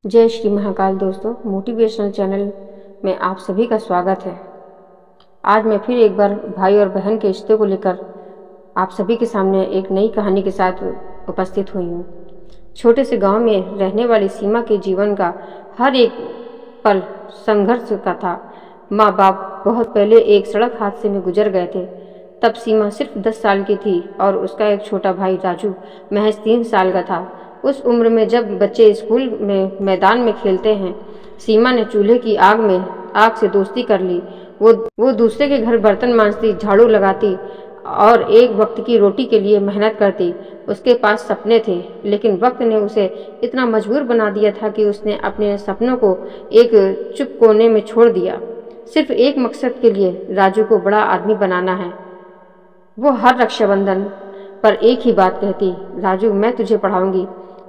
जय श्री महाकाल दोस्तों, motivational channel में आप सभी का स्वागत है। आज मैं फिर एक बार भाई और बहन के रिश्ते को लेकर आप सभी के सामने एक नई कहानी के साथ उपस्थित हुई हूँ। छोटे से गांव में रहने वाली सीमा के जीवन का हर एक पल संघर्ष का था। माँ बाप बहुत पहले एक सड़क हादसे में गुजर गए थे। तब सीमा सिर्फ 10 साल की थी और उसका एक छोटा भाई राजू महज 3 साल का था। उस उम्र में जब बच्चे स्कूल में मैदान में खेलते हैं, सीमा ने चूल्हे की आग से दोस्ती कर ली। वो दूसरे के घर बर्तन मांजती, झाड़ू लगाती और एक वक्त की रोटी के लिए मेहनत करती। उसके पास सपने थे, लेकिन वक्त ने उसे इतना मजबूर बना दिया था कि उसने अपने सपनों को एक चुप कोने में छोड़ दिया। सिर्फ एक मकसद के लिए, राजू को बड़ा आदमी बनाना है। वो हर रक्षाबंधन पर एक ही बात कहती, राजू मैं तुझे पढ़ाऊंगी,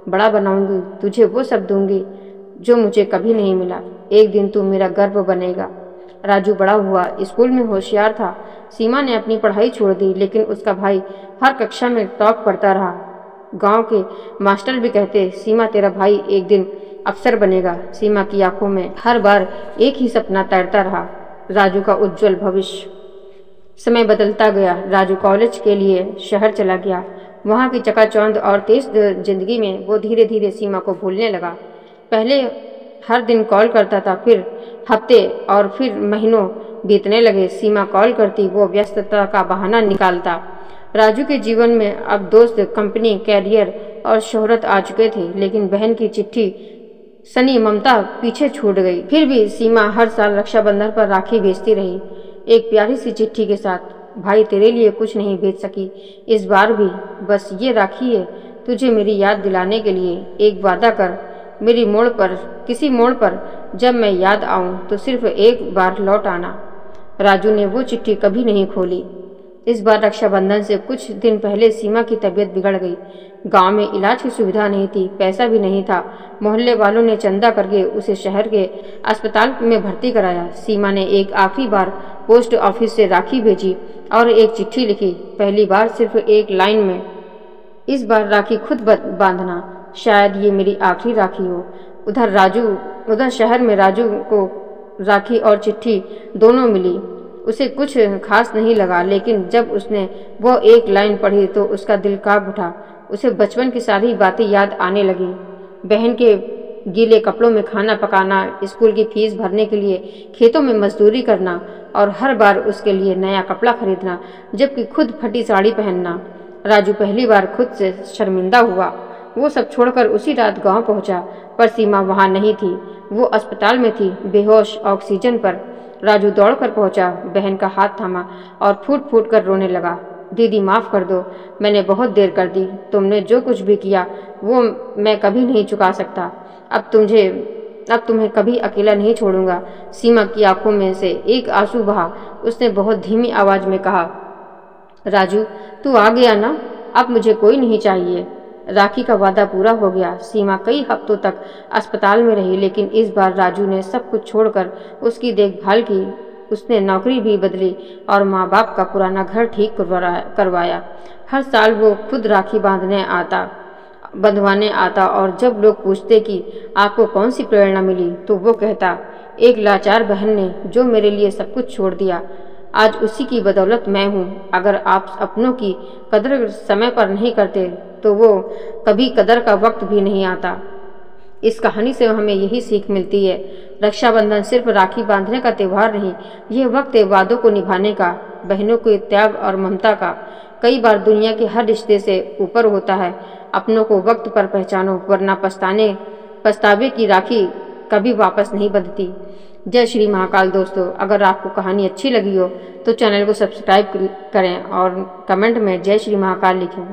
बड़ा बनाऊंगी, तुझे वो सब दूंगी जो मुझे कभी नहीं मिला। एक दिन तू मेरा गर्व बनेगा। राजू बड़ा हुआ, स्कूल में होशियार था। सीमा ने अपनी पढ़ाई छोड़ दी, लेकिन उसका भाई हर कक्षा में टॉप करता रहा। गांव के मास्टर भी कहते, सीमा तेरा भाई एक दिन अफसर बनेगा। सीमा की आंखों में हर बार एक ही सपना तैरता रहा, राजू का उज्जवल भविष्य। समय बदलता गया। राजू कॉलेज के लिए शहर चला गया। वहाँ की चकाचौंध और तेज जिंदगी में वो धीरे धीरे सीमा को भूलने लगा। पहले हर दिन कॉल करता था, फिर हफ्ते और फिर महीनों बीतने लगे। सीमा कॉल करती, वो व्यस्तता का बहाना निकालता। राजू के जीवन में अब दोस्त, कंपनी, कैरियर और शोहरत आ चुके थे, लेकिन बहन की चिट्ठी, सनी, ममता पीछे छूट गई। फिर भी सीमा हर साल रक्षाबंधन पर राखी भेजती रही, एक प्यारी सी चिट्ठी के साथ। भाई तेरे लिए कुछ नहीं भेज सकी इस बार भी, बस ये राखी है तुझे मेरी याद दिलाने के लिए। एक वादा कर, मेरी किसी मोड़ पर जब मैं याद आऊं तो सिर्फ एक बार लौट आना। राजू ने वो चिट्ठी कभी नहीं खोली। इस बार रक्षाबंधन से कुछ दिन पहले सीमा की तबीयत बिगड़ गई। गांव में इलाज की सुविधा नहीं थी, पैसा भी नहीं था। मोहल्ले वालों ने चंदा करके उसे शहर के अस्पताल में भर्ती कराया। सीमा ने एक आखिरी बार पोस्ट ऑफिस से राखी भेजी और एक चिट्ठी लिखी, पहली बार सिर्फ एक लाइन में, इस बार राखी खुद बांधना, शायद ये मेरी आखिरी राखी हो। उधर शहर में राजू को राखी और चिट्ठी दोनों मिली। उसे कुछ खास नहीं लगा, लेकिन जब उसने वो एक लाइन पढ़ी तो उसका दिल कांप उठा। उसे बचपन की सारी बातें याद आने लगी। बहन के गीले कपड़ों में खाना पकाना, स्कूल की फीस भरने के लिए खेतों में मजदूरी करना और हर बार उसके लिए नया कपड़ा खरीदना, जबकि खुद फटी साड़ी पहनना। राजू पहली बार खुद से शर्मिंदा हुआ। वो सब छोड़कर उसी रात गांव पहुंचा, पर सीमा वहां नहीं थी। वो अस्पताल में थी, बेहोश, ऑक्सीजन पर। राजू दौड़कर पहुंचा, बहन का हाथ थामा और फूट फूट कर रोने लगा। दीदी माफ़ कर दो, मैंने बहुत देर कर दी। तुमने जो कुछ भी किया वो मैं कभी नहीं चुका सकता। अब तुम्हें कभी अकेला नहीं छोड़ूंगा। सीमा की आंखों में से एक आंसू बहा। उसने बहुत धीमी आवाज में कहा, राजू तू आ गया ना, अब मुझे कोई नहीं चाहिए। राखी का वादा पूरा हो गया। सीमा कई हफ्तों तक अस्पताल में रही, लेकिन इस बार राजू ने सब कुछ छोड़कर उसकी देखभाल की। उसने नौकरी भी बदली और माँ बाप का पुराना घर ठीक करवाया। हर साल वो खुद राखी बंधवाने आता और जब लोग पूछते कि आपको कौन सी प्रेरणा मिली, तो वो कहता, एक लाचार बहन ने जो मेरे लिए सब कुछ छोड़ दिया, आज उसी की बदौलत मैं हूँ। अगर आप अपनों की कदर समय पर नहीं करते तो वो कभी कदर का वक्त भी नहीं आता। इस कहानी से हमें यही सीख मिलती है, रक्षाबंधन सिर्फ राखी बांधने का त्यौहार नहीं, यह वक्त है वादों को निभाने का, बहनों के त्याग और ममता का। कई बार दुनिया के हर रिश्ते से ऊपर होता है, अपनों को वक्त पर पहचानो, वरना पछतावे की राखी कभी वापस नहीं बंधती। जय श्री महाकाल दोस्तों, अगर आपको कहानी अच्छी लगी हो तो चैनल को सब्सक्राइब करें और कमेंट में जय श्री महाकाल लिखें।